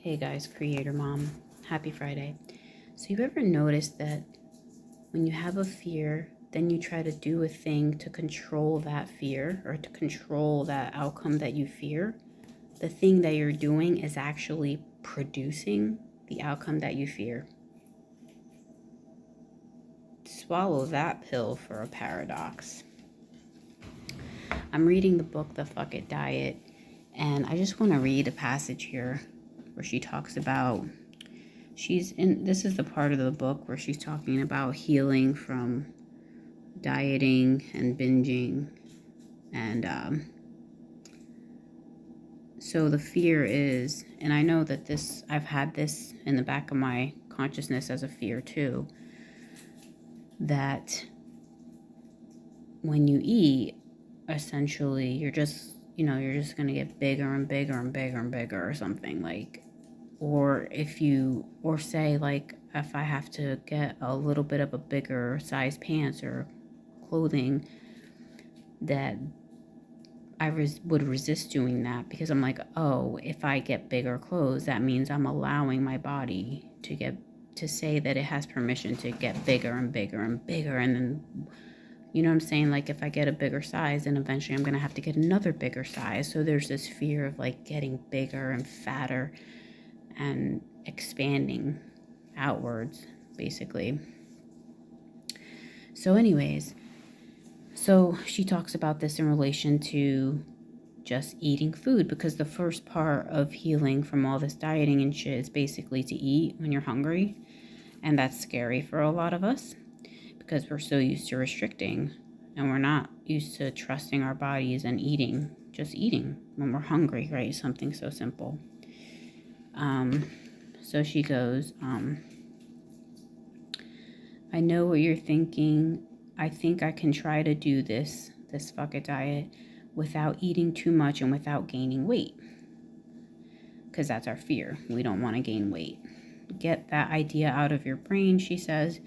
Hey guys, Creator Mom. Happy Friday. So you ever noticed that when you have a fear, then you try to do a thing to control that fear or to control that outcome that you fear? The thing that you're doing is actually producing the outcome that you fear. Swallow that pill for a paradox. I'm reading the book The Fuck It Diet, and I just want to read a passage here where she talks about this is the part of the book where she's talking about healing from dieting and binging. And so the fear is, and I know that I've had this in the back of my consciousness as a fear too, that when you eat, essentially you're just going to get bigger and bigger and bigger and bigger or something, like, or say, like, if I have to get a little bit of a bigger size pants or clothing, that I would resist doing that because I'm like, oh, if I get bigger clothes, that means I'm allowing my body to say that it has permission to get bigger and bigger and bigger. And then, you know what I'm saying? Like, if I get a bigger size, then eventually I'm going to have to get another bigger size. So there's this fear of like getting bigger and fatter and expanding outwards, basically. So anyways, so she talks about this in relation to just eating food, because the first part of healing from all this dieting and shit is basically to eat when you're hungry. And that's scary for a lot of us because we're so used to restricting and we're not used to trusting our bodies and just eating when we're hungry, right? Something so simple. So she goes, I know what you're thinking. I think I can try to do this fuck it diet without eating too much and without gaining weight. Because that's our fear. We don't want to gain weight. Get that idea out of your brain, she says.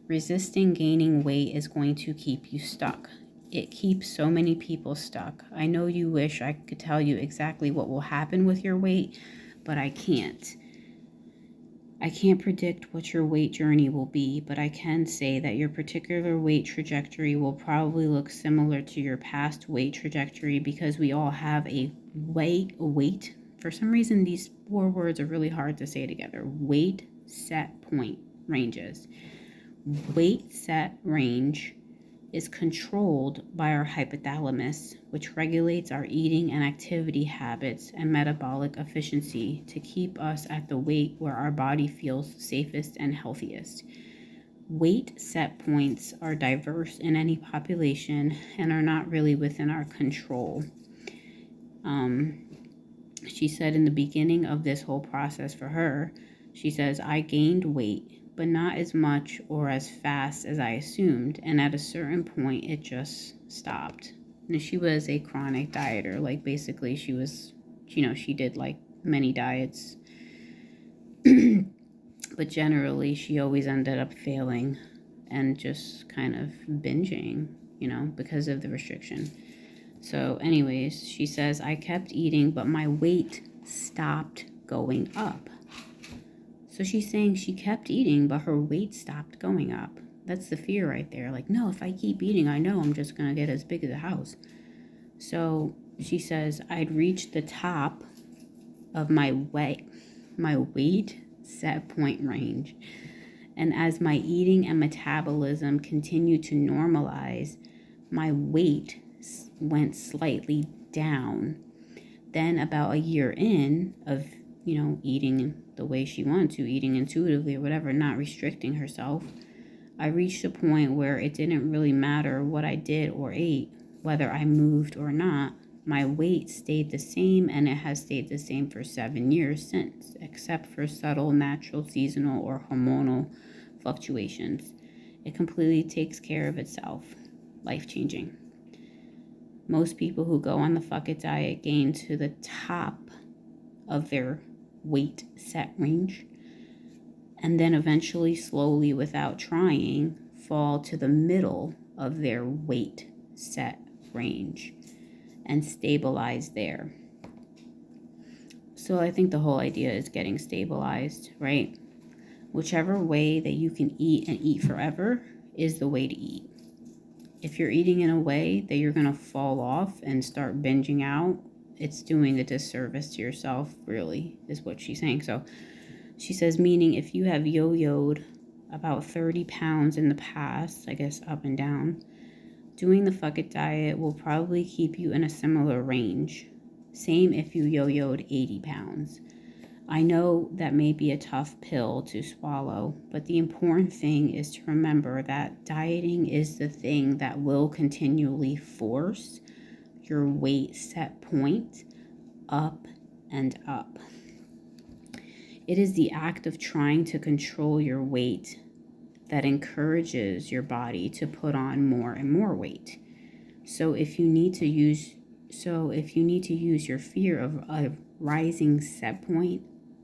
Resisting gaining weight is going to keep you stuck. It keeps so many people stuck. I know you wish I could tell you exactly what will happen with your weight, but I can't. I can't predict what your weight journey will be, but I can say that your particular weight trajectory will probably look similar to your past weight trajectory because we all have a weight. For some reason, these 4 words are really hard to say together. Weight set point ranges. Weight set range is controlled by our hypothalamus, which regulates our eating and activity habits and metabolic efficiency to keep us at the weight where our body feels safest and healthiest. Weight set points are diverse in any population and are not really within our control. She said in the beginning of this whole process for her, she says, I gained weight, but not as much or as fast as I assumed. And at a certain point, it just stopped. And she was a chronic dieter. Like, basically, she was, she did like many diets. But generally, she always ended up failing and just kind of binging, because of the restriction. So anyways, she says, I kept eating, but my weight stopped going up. So she's saying she kept eating, but her weight stopped going up. That's the fear right there. Like, no, if I keep eating, I know I'm just going to get as big as a house. So she says, I'd reached the top of my weight set point range. And as my eating and metabolism continued to normalize, my weight went slightly down. Then about a year in of, eating the way she wanted to, eating intuitively or whatever, not restricting herself, I reached a point where it didn't really matter what I did or ate, whether I moved or not. My weight stayed the same, and it has stayed the same for 7 years since, except for subtle, natural, seasonal, or hormonal fluctuations. It completely takes care of itself. Life-changing. Most people who go on the fuck it diet gain to the top of their weight set range, and then eventually, slowly, without trying, fall to the middle of their weight set range and stabilize there. So I think the whole idea is getting stabilized, right? Whichever way that you can eat and eat forever is the way to eat. If you're eating in a way that you're going to fall off and start binging out, it's doing a disservice to yourself, really, is what she's saying. So she says, meaning if you have yo-yoed about 30 pounds in the past, I guess up and down, doing the fuck it diet will probably keep you in a similar range. Same if you yo-yoed 80 pounds. I know that may be a tough pill to swallow, but the important thing is to remember that dieting is the thing that will continually force your weight set point up and up. It is the act of trying to control your weight that encourages your body to put on more and more weight. So if you need to use your fear of a rising set point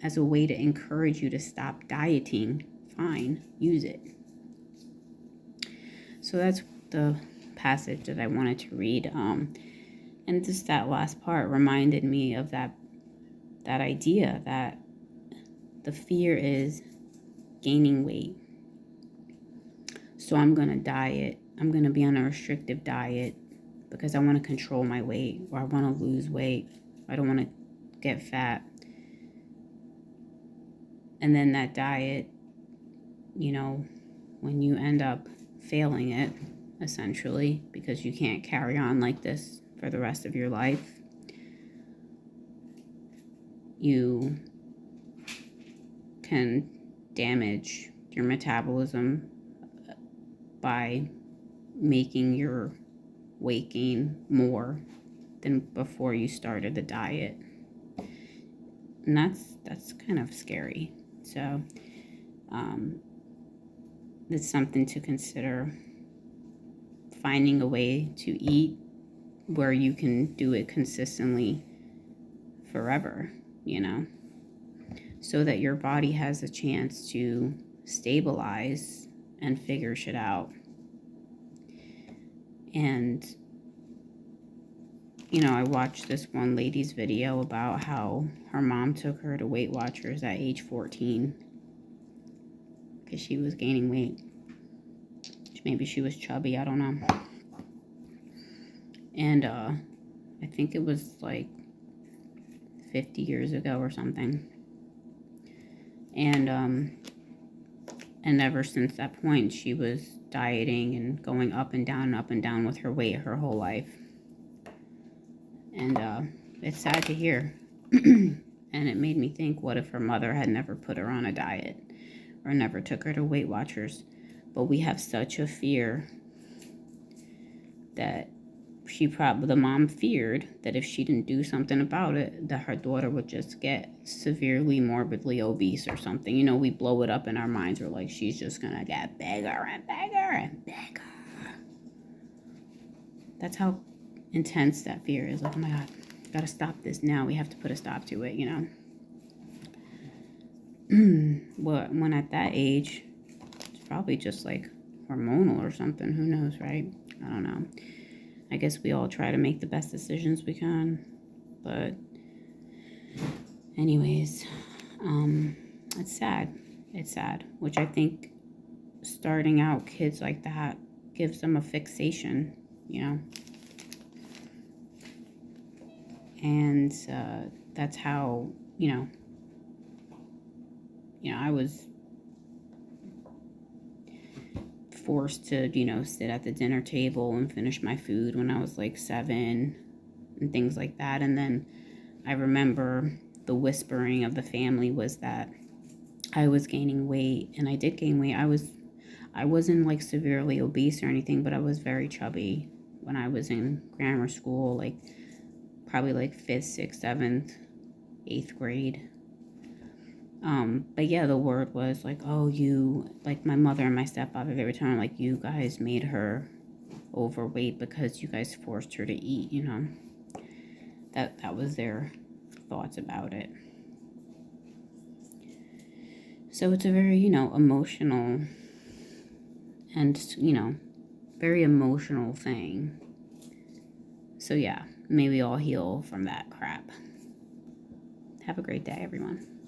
as a way to encourage you to stop dieting, fine, use it. So that's the passage that I wanted to read. And just that last part reminded me of that idea that the fear is gaining weight. So I'm going to diet. I'm going to be on a restrictive diet because I want to control my weight, or I want to lose weight. I don't want to get fat. And then that diet, when you end up failing it, essentially, because you can't carry on like this for the rest of your life, you can damage your metabolism by making your weight gain more than before you started the diet. And that's kind of scary. So it's something to consider, finding a way to eat where you can do it consistently forever, so that your body has a chance to stabilize and figure shit out. And I watched this one lady's video about how her mom took her to Weight Watchers at age 14 because she was gaining weight. Maybe she was chubby, I don't know. And I think it was like 50 years ago or something. And ever since that point, she was dieting and going up and down with her weight her whole life. And it's sad to hear. And it made me think, what if her mother had never put her on a diet or never took her to Weight Watchers? But we have such a fear that the mom feared that if she didn't do something about it, that her daughter would just get severely morbidly obese or something. We blow it up in our minds. We're like, she's just gonna get bigger and bigger and bigger. That's how intense that fear is. Like, oh my God, gotta stop this now. We have to put a stop to it, Well, when at that age, it's probably just like hormonal or something. Who knows, right? I don't know. I guess we all try to make the best decisions we can. But anyways, it's sad. It's sad, which I think starting out kids like that gives them a fixation, And that's how, I was forced to, sit at the dinner table and finish my food when I was like 7 and things like that. And then I remember the whispering of the family was that I was gaining weight, and I did gain weight. I wasn't like severely obese or anything, but I was very chubby when I was in grammar school, like probably like 5th, 6th, 7th, 8th grade. But yeah, the word was like, oh, like my mother and my stepfather, they were telling like, you guys made her overweight because you guys forced her to eat, That was their thoughts about it. So it's a very, emotional and, very emotional thing. So yeah, may we all heal from that crap. Have a great day, everyone.